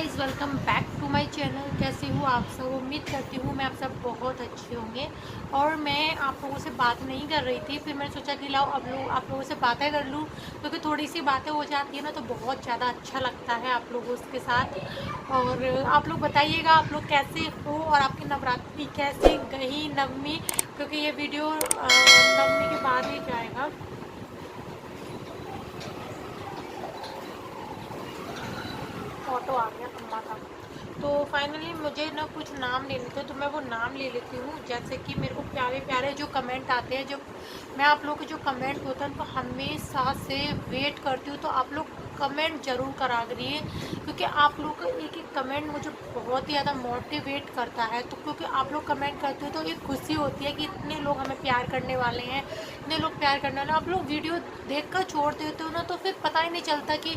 Guys, welcome back to my channel. कैसे हो आप सब? उम्मीद करती हूँ मैं आप सब बहुत अच्छे होंगे। और मैं आप लोगों से बात नहीं कर रही थी, फिर मैंने सोचा कि लाओ आप लोगों से बातें कर लूँ, क्योंकि थोड़ी सी बातें हो जाती है ना तो बहुत ज़्यादा अच्छा लगता है आप लोगों के साथ। और आप लोग बताइएगा आप लोग कैसे हो और आपकी नवरात्रि कैसे गई, नवमी, क्योंकि ये वीडियो नवमी के बाद ही जाएगा। ऑटो आ गया अम्मा का। तो फाइनली मुझे ना कुछ नाम लेने थे, तो मैं वो नाम ले लेती हूँ। जैसे कि मेरे को प्यारे प्यारे जो कमेंट आते हैं, जो मैं आप लोग के जो कमेंट होता है उनको हमेशा से वेट करती हूँ। तो आप लोग कमेंट ज़रूर करा करिए, क्योंकि आप लोग का एक एक कमेंट मुझे बहुत ही ज़्यादा मोटिवेट करता है। तो क्योंकि आप लोग कमेंट करते हो तो एक खुशी होती है कि इतने लोग हमें प्यार करने वाले हैं, इतने लोग प्यार करने वाले हैं। आप लोग वीडियो देख कर छोड़ देते हो ना, तो फिर पता ही नहीं चलता कि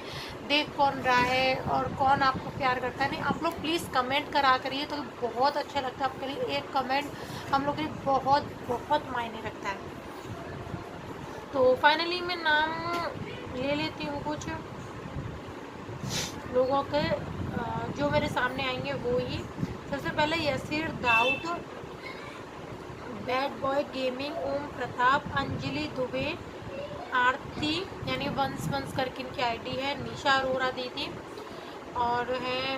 देख कौन रहा है और कौन आपको प्यार करता है। नहीं, आप लोग प्लीज़ कमेंट करा करिए, तो बहुत अच्छा लगता है। आपके लिए एक कमेंट हम लोग के लिए बहुत बहुत मायने रखता है। तो फाइनली मैं नाम ले लेती हूँ कुछ लोगों के, जो मेरे सामने आएंगे वो ही। सबसे पहले यसीर दाऊद, बैड बॉय गेमिंग, ओम प्रताप, अंजलि दुबे, आरती यानी वंश वंश करके इनकी आईडी है, निशा अरोरा दीदी, और है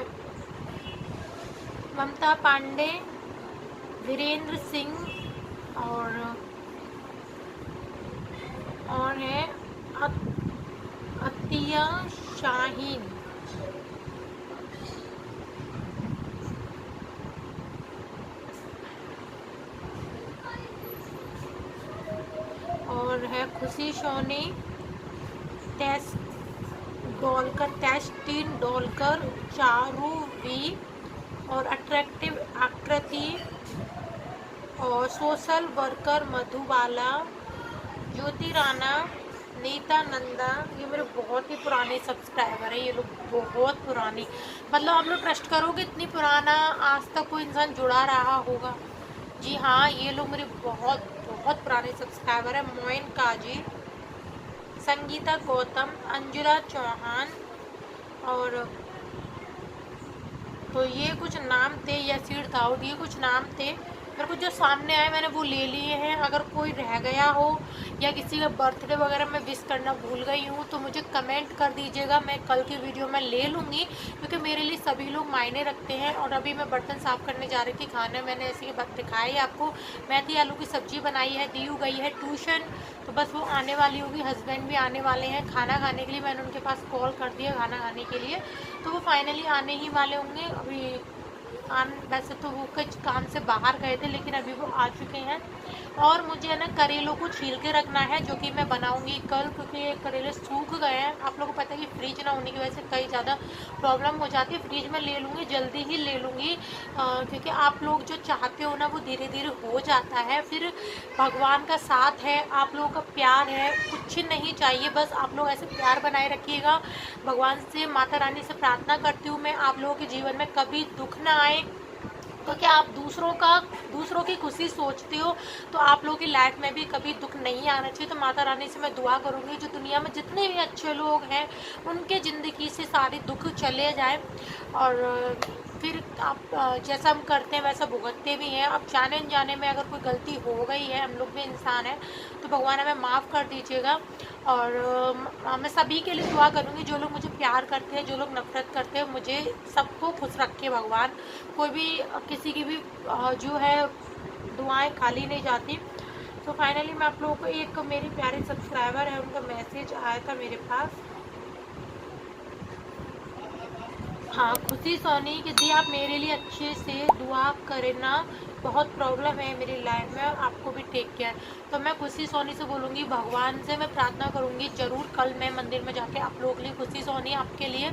ममता पांडे, वीरेंद्र सिंह, और है अतिया शाहीन, और है खुशी सोनी, टेस्ट डोलकर, टेस्टीन डोलकर, चारू वी, और अट्रैक्टिव आकृति, और सोशल वर्कर मधुबाला, ज्योति राणा, नीता नंदा। ये मेरे बहुत ही पुराने सब्सक्राइबर हैं, ये लोग बहुत पुरानी, मतलब आप लोग ट्रस्ट करोगे इतनी पुराना आज तक कोई इंसान जुड़ा रहा होगा। जी हाँ, ये लोग मेरे बहुत बहुत पुराने सब्सक्राइबर हैं। मोइन काजी, संगीता गौतम, अंजुला चौहान, और तो ये कुछ नाम थे, यसीर दाऊद, ये कुछ नाम थे। मेरे को जो सामने आए मैंने वो ले लिए हैं। अगर कोई रह गया हो या किसी का बर्थडे वगैरह मैं विश करना भूल गई हूँ तो मुझे कमेंट कर दीजिएगा, मैं कल की वीडियो में ले लूँगी, क्योंकि मेरे लिए सभी लोग मायने रखते हैं। और अभी मैं बर्तन साफ़ करने जा रही थी, खाने मैंने ऐसे ही बात दिखाई है आपको, मेथी आलू की सब्ज़ी बनाई है, दीयू गई है ट्यूशन, तो बस वो आने वाली होगी, हस्बैंड भी आने वाले हैं खाना खाने के लिए। मैंने उनके पास कॉल कर दिया खाना खाने के लिए, तो वो फाइनली आने ही वाले होंगे। अभी वैसे तो वो कुछ काम से बाहर गए थे, लेकिन अभी वो आ चुके हैं। और मुझे ना करेलों को छील के रखना है, जो कि मैं बनाऊंगी कल, क्योंकि ये करेले सूख गए हैं। आप लोगों को पता है कि फ्रिज ना होने की वजह से कई ज़्यादा प्रॉब्लम हो जाती है। फ्रिज में ले लूँगी, जल्दी ही ले लूँगी, क्योंकि आप लोग जो चाहते हो ना वो धीरे धीरे हो जाता है। फिर भगवान का साथ है, आप लोगों का प्यार है, कुछ नहीं चाहिए, बस आप लोग ऐसे प्यार बनाए रखिएगा। भगवान से, माता रानी से प्रार्थना करती हूँ मैं आप लोगों के जीवन में कभी दुख ना आए, क्योंकि आप दूसरों की खुशी सोचते हो, तो आप लोगों की लाइफ में भी कभी दुख नहीं आना चाहिए। तो माता रानी से मैं दुआ करूँगी जो दुनिया में जितने भी अच्छे लोग हैं उनके ज़िंदगी से सारे दुख चले जाए। और फिर आप जैसा हम करते हैं वैसा भुगतते भी हैं। अब जाने अनजाने में अगर कोई गलती हो गई है, हम लोग भी इंसान हैं, तो भगवान हमें माफ़ कर दीजिएगा। और मैं सभी के लिए दुआ करूँगी, जो लोग मुझे प्यार करते हैं, जो लोग नफ़रत करते हैं, मुझे सबको खुश रखे भगवान। कोई भी किसी की भी जो है दुआएं खाली नहीं जाती। तो फाइनली मैं आप लोगों को, एक मेरी प्यारे सब्सक्राइबर है उनका मैसेज आया था मेरे पास। हाँ, खुशी सोनी कि दी आप मेरे लिए अच्छे से दुआ करना, बहुत प्रॉब्लम है मेरी लाइफ में, आपको भी टेक केयर। तो मैं खुशी सोनी से बोलूँगी, भगवान से मैं प्रार्थना करूँगी ज़रूर कल मैं मंदिर में जाके आप लोगों के लिए, खुशी सोनी आपके लिए,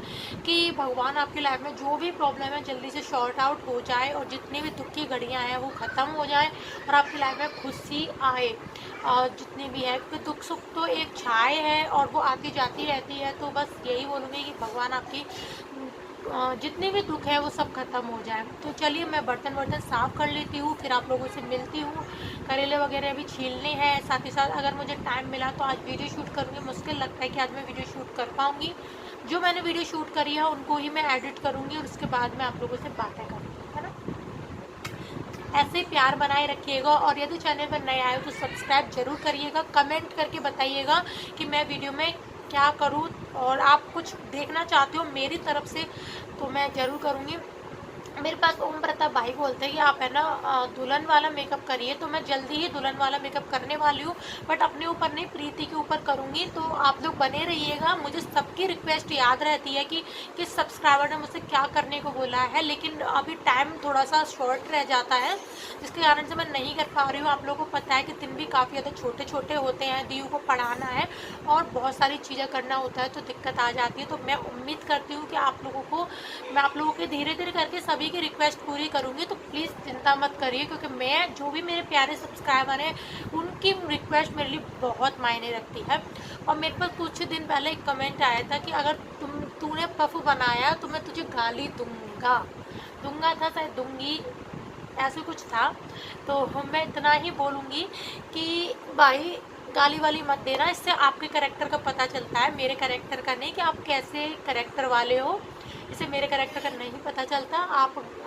कि भगवान आपकी लाइफ में जो भी प्रॉब्लम है जल्दी से शॉर्ट आउट हो जाए, और जितनी भी दुख की घड़ियाँ हैं वो ख़त्म हो जाए, और आपकी लाइफ में खुशी आए जितनी भी है। क्योंकि दुख सुख तो एक छाए है और वो आती जाती रहती है। तो बस यही बोलूँगी कि भगवान आपकी जितने भी दुख है वो सब खत्म हो जाए। तो चलिए मैं बर्तन वर्तन साफ़ कर लेती हूँ, फिर आप लोगों से मिलती हूँ। करेले वगैरह अभी छीलने हैं, साथ ही साथ अगर मुझे टाइम मिला तो आज वीडियो शूट करूँगी। मुश्किल लगता है कि आज मैं वीडियो शूट कर पाऊँगी, जो मैंने वीडियो शूट करी है उनको ही मैं एडिट करूँगी और उसके बाद मैं आप लोगों से बातें करूँगी, है ना। ऐसे ही प्यार बनाए रखिएगा और यदि चैनल पर नए आए हो तो सब्सक्राइब जरूर करिएगा। कमेंट करके बताइएगा कि मैं वीडियो में क्या करूँ, और आप कुछ देखना चाहते हो मेरी तरफ से तो मैं ज़रूर करूँगी। मेरे पास ओम प्रताप भाई बोलते हैं कि आप है ना दुल्हन वाला मेकअप करिए, तो मैं जल्दी ही दुल्हन वाला मेकअप करने वाली हूँ, बट अपने ऊपर नहीं, प्रीति के ऊपर करूँगी। तो आप लोग बने रहिएगा। मुझे सबकी रिक्वेस्ट याद रहती है कि किस सब्सक्राइबर ने मुझसे क्या करने को बोला है, लेकिन अभी टाइम थोड़ा सा शॉर्ट रह जाता है, जिसके कारण से मैं नहीं कर पा रही हूँ। आप लोगों को पता है कि दिन भी काफ़ी ज़्यादा छोटे छोटे होते हैं, दीयू को पढ़ाना है और बहुत सारी चीज़ें करना होता है, तो दिक्कत आ जाती है। तो मैं उम्मीद करती हूँ कि मैं आप लोगों के धीरे धीरे करके सभी की रिक्वेस्ट पूरी करूँगी, तो प्लीज़ चिंता मत करिए, क्योंकि मैं जो भी मेरे प्यारे सब्सक्राइबर हैं उनकी रिक्वेस्ट मेरे लिए बहुत मायने रखती है। और मेरे पास कुछ दिन पहले एक कमेंट आया था कि अगर तूने पफ बनाया तो मैं तुझे गाली दूंगा था, शायद दूंगी, ऐसे कुछ था। तो मैं इतना ही बोलूँगी कि भाई गाली वाली मत देना, इससे आपके करेक्टर का पता चलता है, मेरे करेक्टर का नहीं, कि आप कैसे करेक्टर वाले हो। इससे मेरे करेक्टर का नहीं पता चलता।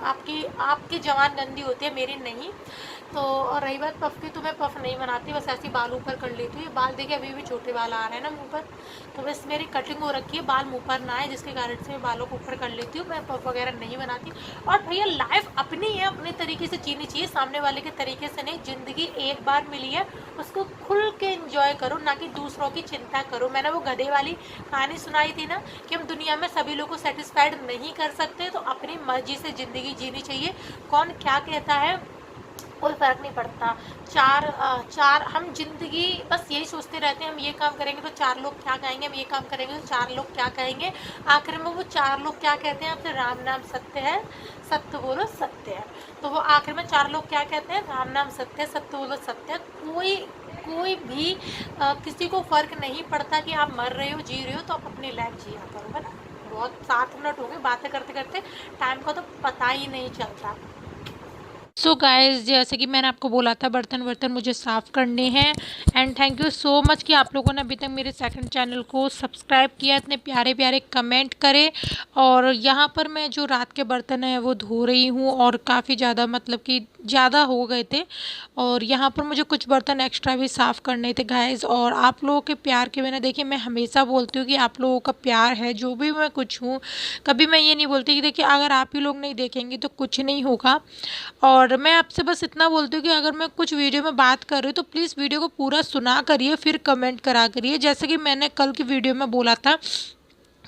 आपकी जवान गंदी होती है, मेरी नहीं। तो और रही बात पफ की, तो मैं पफ नहीं बनाती, बस ऐसे बाल ऊपर कर लेती हूँ। ये बाल देखिए अभी भी छोटे बाल आ रहे हैं ना मुँह पर, तो बस मेरी कटिंग हो रखी है, बाल मुँह पर ना आए, जिसके कारण से मैं बालों को ऊपर कर लेती हूँ। मैं पफ वगैरह नहीं बनाती। और भैया लाइफ अपनी है, अपने तरीके से जीनी चाहिए, सामने वाले के तरीके से नहीं। ज़िंदगी एक बार मिली है, उसको खुल के एंजॉय करो, ना कि दूसरों की चिंता करो। मैंने वो गधे वाली कहानी सुनाई थी ना कि हम दुनिया में सभी लोगों को सेटिस्फाइड नहीं कर सकते, तो अपनी मर्जी से ज़िंदगी जीनी चाहिए। कौन क्या कहता है कोई फ़र्क नहीं पड़ता। चार हम जिंदगी बस यही सोचते रहते हैं, हम ये काम करेंगे तो चार लोग क्या कहेंगे, हम ये काम करेंगे तो चार लोग क्या कहेंगे। आखिर में वो चार लोग क्या कहते हैं, आपसे राम नाम सत्य है, सत्य बोलो सत्य है। तो वो आखिर में चार लोग क्या कहते हैं, राम नाम सत्य है, सत्य बोलो सत्य है। कोई भी किसी को फ़र्क नहीं पड़ता कि आप मर रहे हो जी रहे हो, तो आप अपनी लाइफ जिया करो, है ना। बहुत 7 मिनट हो गए बातें करते करते, टाइम का तो पता ही नहीं चलता। सो गाइस, जैसे कि मैंने आपको बोला था, बर्तन वर्तन मुझे साफ़ करने हैं। And thank you so much कि आप लोगों ने अभी तक मेरे सेकंड चैनल को सब्सक्राइब किया, इतने प्यारे प्यारे कमेंट करे। और यहाँ पर मैं जो रात के बर्तन हैं वो धो रही हूँ, और काफ़ी ज़्यादा मतलब कि ज़्यादा हो गए थे, और यहाँ पर मुझे कुछ बर्तन एक्स्ट्रा भी साफ़ करने थे गाइस। और आप लोगों के प्यार के बिना, देखिए मैं हमेशा बोलती हूँ कि आप लोगों का प्यार है जो भी मैं कुछ हूँ। कभी मैं ये नहीं बोलती कि देखिए अगर आप ही लोग नहीं देखेंगे तो कुछ नहीं होगा। और मैं आपसे बस इतना बोलती हूँ कि अगर मैं कुछ वीडियो में बात कर रही हूँ तो प्लीज़ वीडियो को पूरा सुना करिए, फिर कमेंट करा करिए। जैसे कि मैंने कल की वीडियो में बोला था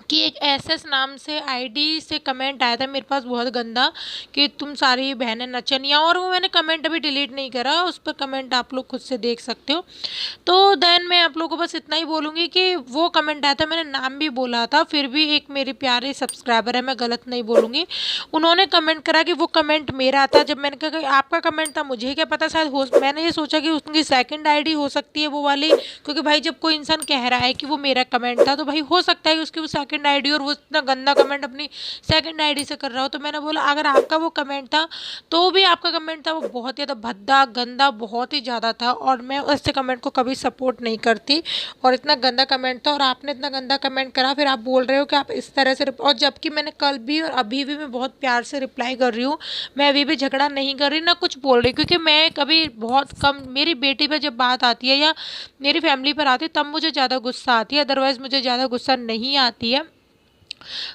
कि एक एसएस नाम से आईडी से कमेंट आया था मेरे पास बहुत गंदा, कि तुम सारी बहनें नचनिया, और वो मैंने कमेंट अभी डिलीट नहीं करा, उस पर कमेंट आप लोग खुद से देख सकते हो। तो देन मैं आप लोगों को बस इतना ही बोलूँगी कि वो कमेंट आया था, मैंने नाम भी बोला था, फिर भी एक मेरे प्यारे सब्सक्राइबर है, मैं गलत नहीं बोलूँगी, उन्होंने कमेंट करा कि वो कमेंट मेरा था। जब मैंने कहा कि आपका कमेंट था, मुझे क्या पता, शायद हो, मैंने ये सोचा कि उनकी सेकंड आईडी हो सकती है वो वाली, क्योंकि भाई जब कोई इंसान कह रहा है कि वो मेरा कमेंट था, तो भाई हो सकता है कि उसकी वो सेकंड आईडी, और वो इतना गंदा कमेंट अपनी सेकंड आईडी से कर रहा हो। तो मैंने बोला अगर आपका वो कमेंट था, तो भी आपका कमेंट था वो बहुत ज़्यादा भद्दा गंदा बहुत ही ज़्यादा था, और मैं ऐसे कमेंट को कभी सपोर्ट नहीं करती, और इतना गंदा कमेंट था, और आपने इतना गंदा कमेंट करा, फिर आप बोल रहे हो कि आप इस तरह से, और जबकि मैंने कल भी और अभी भी मैं बहुत प्यार से रिप्लाई कर रही हूँ, मैं अभी भी झगड़ा नहीं कर रही ना कुछ बोल रही, क्योंकि मैं कभी बहुत कम, मेरी बेटी पर जब बात आती है या मेरी फैमिली पर आती है तब मुझे ज़्यादा गुस्सा आती है, अदरवाइज़ मुझे ज़्यादा गुस्सा नहीं आती है।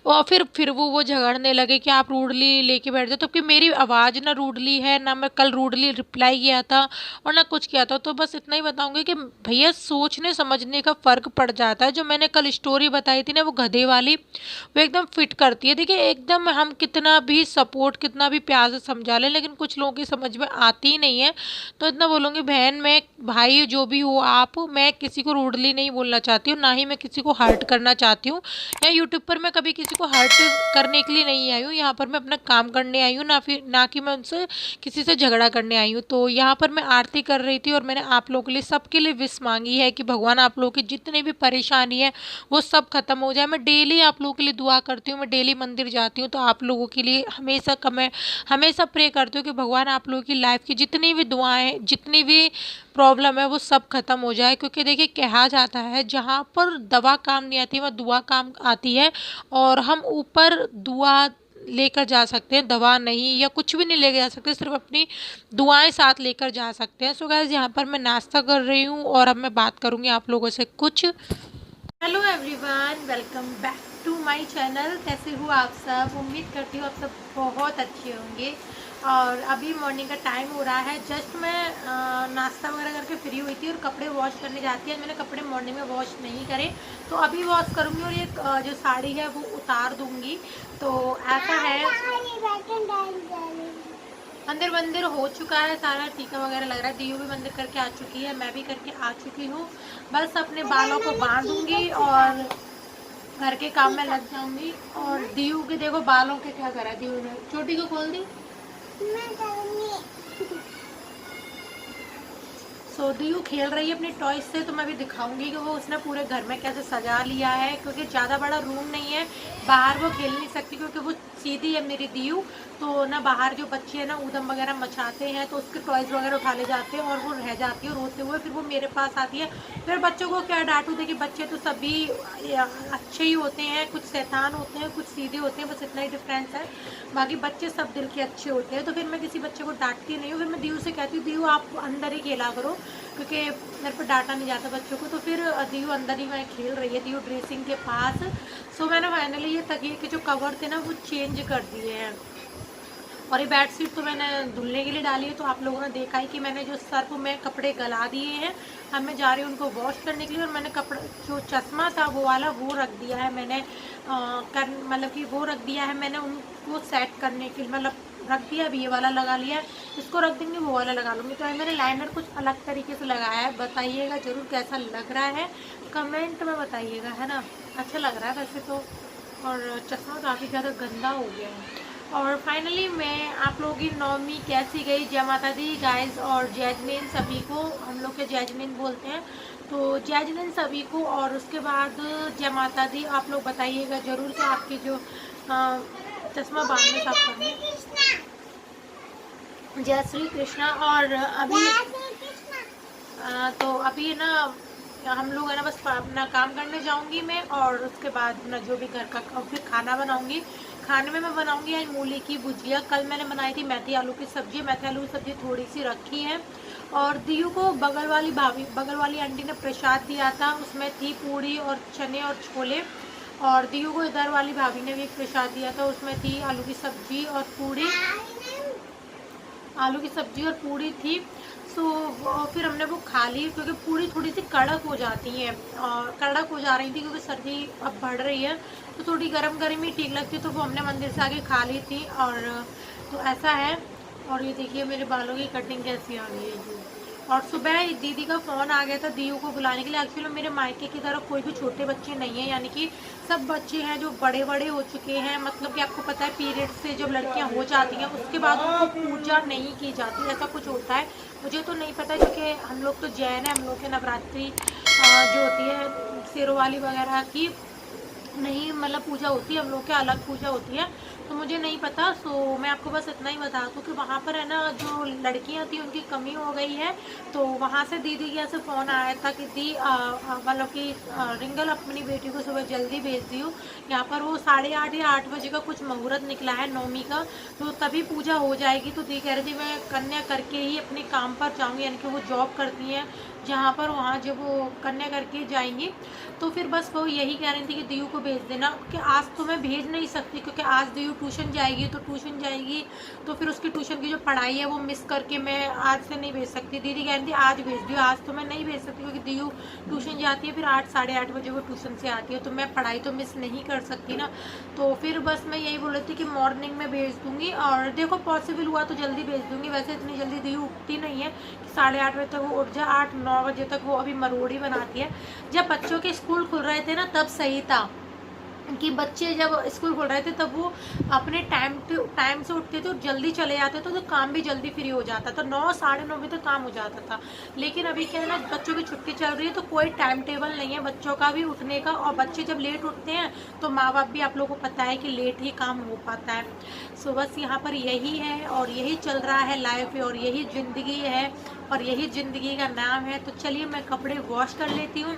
और फिर वो झगड़ने लगे कि आप रूडली लेके बैठ जाओ, तो कि मेरी आवाज़ ना रूडली है, ना मैं कल रूडली रिप्लाई किया था और ना कुछ किया था। तो बस इतना ही बताऊंगी कि भैया सोचने समझने का फ़र्क पड़ जाता है। जो मैंने कल स्टोरी बताई थी ना वो गधे वाली, वो एकदम फिट करती है। देखिए एकदम हम कितना भी सपोर्ट, कितना भी प्यार से समझा लें, लेकिन कुछ लोगों की समझ में आती ही नहीं है। तो इतना बोलूँगी बहन, मैं भाई जो भी हो आप, मैं किसी को रूडली नहीं बोलना चाहती हूँ, ना ही मैं किसी को हर्ट करना चाहती हूँ। या यूट्यूब पर मैं कभी किसी को हर्ट करने के लिए नहीं आई हूँ, यहाँ पर मैं अपना काम करने आई हूँ, ना कि मैं उनसे किसी से झगड़ा करने आई हूँ। तो यहाँ पर मैं आरती कर रही थी, और मैंने आप लोगों के लिए, सबके लिए विश मांगी है कि भगवान आप लोगों की जितनी भी परेशानी है वो सब खत्म हो जाए। मैं डेली आप लोगों के लिए दुआ करती हूँ, मैं डेली मंदिर जाती हूँ, तो आप लोगों के लिए हमेशा प्रे करती हूँ कि भगवान आप लोगों की लाइफ की जितनी भी दुआएं, जितनी भी प्रॉब्लम है वो सब ख़त्म हो जाए। क्योंकि देखिए कहा जाता है जहाँ पर दवा काम नहीं आती वहाँ दुआ काम आती है, और हम ऊपर दुआ लेकर जा सकते हैं, दवा नहीं या कुछ भी नहीं लेके जा सकते, सिर्फ अपनी दुआएं साथ लेकर जा सकते हैं। सो गाइस यहाँ पर मैं नाश्ता कर रही हूँ और अब मैं बात करूँगी आप लोगों से कुछ। Hello everyone, welcome back to my channel. कैसे हो आप सब? उम्मीद करती हूँ आप सब बहुत अच्छे होंगे। और अभी मॉर्निंग का टाइम हो रहा है, जस्ट मैं नाश्ता वगैरह करके फ्री हुई थी और कपड़े वॉश करने जाती है। मैंने कपड़े मॉर्निंग में वॉश नहीं करे, तो अभी वॉश करूँगी और ये जो साड़ी है वो उतार दूँगी। तो ऐसा है, मंदिर मंदिर हो चुका है सारा, टीका वगैरह लग रहा है। दीयू भी मंदिर करके आ चुकी है, मैं भी करके आ चुकी हूँ। बस अपने बालों को बांधूंगी और घर के काम में लग जाऊंगी। और दीयू के देखो बालों के क्या करा, दीयू ने चोटी को खोल दी। सो दीयू खेल रही है अपने टॉयज से, तो मैं भी दिखाऊंगी कि वो उसने पूरे घर में कैसे सजा लिया है। क्योंकि ज़्यादा बड़ा रूम नहीं है, बाहर वो खेल नहीं सकती क्योंकि वो सीधी है मेरी दीयू। तो ना बाहर जो बच्चे हैं ना ऊधम वगैरह मचाते हैं, तो उसके टॉयज वगैरह उठा ले जाते हैं और वो रह जाती है रोते हुए। फिर वो मेरे पास आती है। फिर बच्चों को क्या डांटू, देखिए बच्चे तो सभी अच्छे ही होते हैं, कुछ शैतान होते हैं, कुछ सीधे होते हैं, बस इतना ही डिफरेंस है। बाकी बच्चे सब दिल के अच्छे होते हैं। तो फिर मैं किसी बच्चे को डांटती नहीं हूँ। फिर मैं दीयू से कहती हूँ दीयू आप अंदर ही खेला करो, क्योंकि मेरे पर डांटा नहीं जाता बच्चों को। तो फिर दीयू अंदर ही मैं खेल रही है, दीयू ड्रेसिंग के पास। सो मैंने फाइनली ये तकिए के जो कवर थे ना वो चेंज कर दिए हैं। और ये बेडशीट तो मैंने धुलने के लिए डाली है। तो आप लोगों ने देखा है कि मैंने जो सर्फ में कपड़े गला दिए हैं, अब मैं जा रही हूँ उनको वॉश करने के लिए। और मैंने कपड़ा जो चश्मा था वो वाला वो रख दिया है मैंने, मतलब कि वो रख दिया है मैंने उनको सेट करने के लिए, मतलब रख दिया। अभी ये वाला लगा लिया है, इसको रख देंगे, वो वाला लगा लूँगी। तो मैंने लाइनर कुछ अलग तरीके से लगाया है, बताइएगा ज़रूर कैसा लग रहा है, कमेंट में बताइएगा, है ना। अच्छा लग रहा है वैसे तो, और चश्मा काफ़ी ज़्यादा गंदा हो गया है। और फाइनली मैं आप लोगों की नवमी कैसी गई, जय माता दी गाइस। और जैजमीन सभी को, हम लोग के जैजमीन बोलते हैं, तो जैजमीन सभी को। और उसके बाद जय माता दी। आप लोग बताइएगा ज़रूर कि आपकी जो चश्मा बांधने सब करने। जय श्री कृष्णा। और अभी तो अभी ना हम लोग है ना बस अपना काम करने जाऊंगी मैं, और उसके बाद ना जो भी घर का फिर खाना बनाऊंगी। खाने में मैं बनाऊंगी आज मूली की भुजिया। कल मैंने बनाई थी मेथी आलू की सब्जी, मेथी आलू की सब्जी थोड़ी सी रखी है। और दीयू को बगल वाली आंटी ने प्रसाद दिया था, उसमें थी पूड़ी और चने और छोले। और दीयू को इधर वाली भाभी ने भी एक प्रसाद दिया था, उसमें थी आलू की सब्जी और पूड़ी, आलू की सब्जी और पूड़ी थी। सो फिर हमने वो खा ली, क्योंकि पूड़ी थोड़ी सी कड़क हो जाती है और कड़क हो जा रही थी क्योंकि सर्दी अब बढ़ रही है, तो थोड़ी गरम गरम ही ठीक लगती है। तो वो हमने मंदिर से आके खा ली थी। और तो ऐसा है। और ये देखिए मेरे बालों की कटिंग कैसी आ गई है जी। और सुबह दीदी का फ़ोन आ गया था दीयू को बुलाने के लिए। एक्चुअली मेरे मायके की तरफ कोई भी छोटे बच्चे नहीं हैं, यानी कि सब बच्चे हैं जो बड़े बड़े हो चुके हैं। मतलब कि आपको पता है पीरियड से जब लड़कियां हो जाती हैं उसके बाद उनको पूजा नहीं की जाती, ऐसा कुछ होता है। मुझे तो नहीं पता, क्योंकि हम लोग तो जैन है, हम लोग के नवरात्रि जो होती है शेरों वाली वगैरह की नहीं, मतलब पूजा होती है, हम लोग के अलग पूजा होती है, तो मुझे नहीं पता। सो मैं आपको बस इतना ही बता दूँ कि वहाँ पर है ना जो लड़कियाँ थी उनकी कमी हो गई है। तो वहाँ से दीदी के यहाँ से फ़ोन आया था कि दी मतलब कि रिंगल अपनी बेटी को सुबह जल्दी भेज दी हो। यहाँ पर वो 8:30 या 8 बजे का कुछ मुहूर्त निकला है नौमी का, तो तभी पूजा हो जाएगी। तो दी कह रही थी मैं कन्या करके ही अपने काम पर जाऊँगी, यानी कि वो जॉब करती हैं जहाँ पर, वहाँ जब वो कन्या करके जाएंगी। तो फिर बस वो यही कह रही थी कि दीयू को भेज देना, कि आज तो मैं भेज नहीं सकती क्योंकि आज दीयू ट्यूशन जाएगी, तो ट्यूशन जाएगी तो फिर उसकी ट्यूशन की जो पढ़ाई है वो मिस करके मैं आज से नहीं भेज सकती। दीदी कह रही थी आज भेज दियो, आज तो मैं नहीं भेज सकती क्योंकि दीयू ट्यूशन जाती है, फिर 8 साढ़े 8 बजे वो ट्यूशन से आती है, तो मैं पढ़ाई तो मिस नहीं कर सकती ना। तो फिर बस मैं यही बोल रही थी कि मॉर्निंग में भेज दूँगी, और देखो पॉसिबल हुआ तो जल्दी भेज दूँगी। वैसे इतनी जल्दी दीयू उठती नहीं है कि 8:30 बजे तक वो उठ जाए, 8-9 बजे तक वो अभी मरोड़ी बनाती है। जब बच्चों के स्कूल खुल रहे थे ना तब सही था, कि बच्चे जब स्कूल खोल रहे थे तब वो अपने टाइम से उठते थे और जल्दी चले जाते थे, तो काम भी जल्दी फ्री हो जाता था, 9 साढ़े 9 बजे तक काम हो जाता था। लेकिन अभी क्या है ना, बच्चों की छुट्टी चल रही है तो कोई टाइम टेबल नहीं है बच्चों का भी उठने का, और बच्चे जब लेट उठते हैं तो माँ बाप भी, आप लोगों को पता है कि लेट ही काम हो पाता है। सो बस यहाँ पर यही है और यही चल रहा है लाइफ, और यही ज़िंदगी है और यही ज़िंदगी का नाम है। तो चलिए मैं कपड़े वॉश कर लेती हूँ।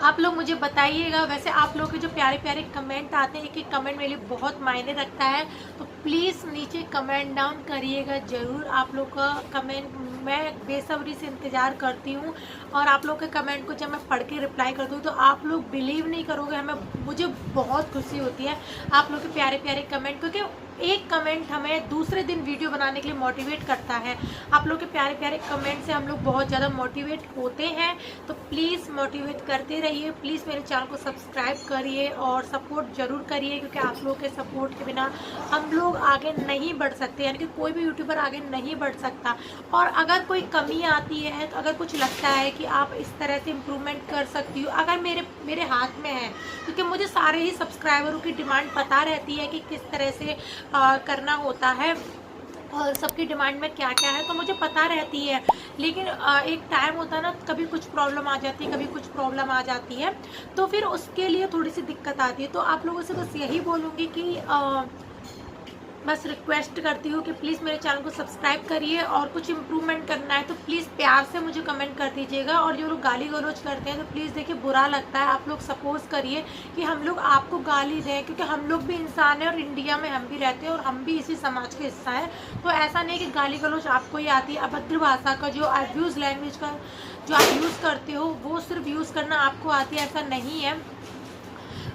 आप लोग मुझे बताइएगा, वैसे आप लोग के जो प्यारे प्यारे कमेंट आते हैं, एक कमेंट मेरे लिए बहुत मायने रखता है, तो प्लीज़ नीचे कमेंट डाउन करिएगा ज़रूर। आप लोग का कमेंट मैं बेसब्री से इंतज़ार करती हूँ, और आप लोग के कमेंट को जब मैं पढ़ के रिप्लाई करती हूँ तो आप लोग बिलीव नहीं करोगे, मुझे बहुत खुशी होती है आप लोग के प्यारे प्यारे कमेंट, क्योंकि एक कमेंट हमें दूसरे दिन वीडियो बनाने के लिए मोटिवेट करता है। आप लोग के प्यारे प्यारे कमेंट से हम लोग बहुत ज़्यादा मोटिवेट होते हैं, तो प्लीज़ मोटिवेट करते रहिए। प्लीज़ मेरे चैनल को सब्सक्राइब करिए और सपोर्ट ज़रूर करिए, क्योंकि आप लोग के सपोर्ट के बिना हम लोग आगे नहीं बढ़ सकते, यानी कि कोई भी यूट्यूबर आगे नहीं बढ़ सकता। और अगर कोई कमी आती है, तो अगर कुछ लगता है कि आप इस तरह से इम्प्रूवमेंट कर सकती हो, अगर मेरे हाथ में है, क्योंकि मुझे सारे ही सब्सक्राइबरों की डिमांड पता रहती है कि किस तरह से करना होता है और सबकी डिमांड में क्या क्या है, तो मुझे पता रहती है। लेकिन एक टाइम होता है ना, कभी कुछ प्रॉब्लम आ जाती है, कभी कुछ प्रॉब्लम आ जाती है, तो फिर उसके लिए थोड़ी सी दिक्कत आती है। तो आप लोगों से बस यही बोलूँगी कि बस रिक्वेस्ट करती हूँ कि प्लीज़ मेरे चैनल को सब्सक्राइब करिए, और कुछ इम्प्रूवमेंट करना है तो प्लीज़ प्यार से मुझे कमेंट कर दीजिएगा। और जो लोग गाली गलौज करते हैं तो प्लीज़ देखिए, बुरा लगता है, आप लोग सपोज करिए कि हम लोग आपको गाली दें, क्योंकि हम लोग भी इंसान हैं और इंडिया में हम भी रहते हैं और हम भी इसी समाज के हिस्सा है। तो ऐसा नहीं कि गाली गलौज आपको ही आती है। अभद्र भाषा का जो अब्यूज़ लैंग्वेज का जो आप यूज़ करते हो, वो सिर्फ यूज़ करना आपको आती है, ऐसा नहीं है।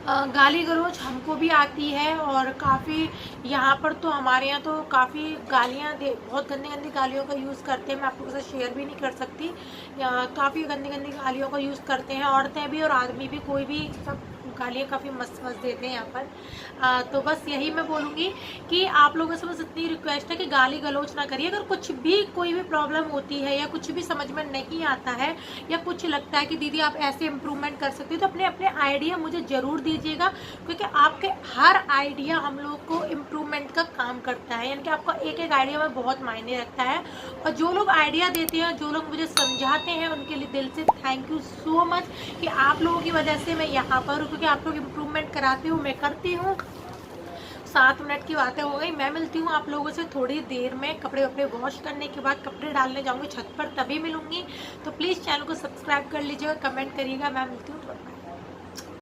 गाली गलौज हमको भी आती है, और काफ़ी यहाँ पर तो हमारे यहाँ तो काफ़ी गालियाँ दे, बहुत गंदी गंदी गालियों का यूज़ करते हैं। मैं आप लोगों के साथ शेयर भी नहीं कर सकती, काफ़ी गंदी गंदी गालियों का यूज़ करते हैं, औरतें भी और आदमी भी, कोई भी, सब गालियाँ काफ़ी मस्त मस्त देते हैं यहाँ पर। तो बस यही मैं बोलूँगी कि आप लोगों से बस इतनी रिक्वेस्ट है कि गाली गलौज ना करिए। अगर कुछ भी कोई भी प्रॉब्लम होती है या कुछ भी समझ में नहीं आता है, या कुछ लगता है कि दीदी आप ऐसे इम्प्रूवमेंट कर सकती हो, तो अपने अपने आइडिया मुझे ज़रूर दीजिएगा, क्योंकि आपके हर आइडिया हम लोग को इम्प्रूवमेंट का काम करता है, यानी कि आपका एक एक आइडिया में बहुत मायने रखता है। और जो लोग आइडिया देते हैं, जो लोग मुझे समझाते हैं, उनके लिए दिल से थैंक यू सो मच, कि आप लोगों की वजह से मैं यहाँ पर हूँ, क्योंकि आप लोग इम्प्रूवमेंट कराते हो, मैं करती हूँ। 7 मिनट की बातें हो गई। मैं मिलती हूँ आप लोगों से थोड़ी देर में, कपड़े वपड़े वॉश करने के बाद कपड़े डालने जाऊँगी छत पर, तभी मिलूँगी। तो प्लीज़ चैनल को सब्सक्राइब कर लीजिएगा, कमेंट करिएगा। मैं मिलती हूँ।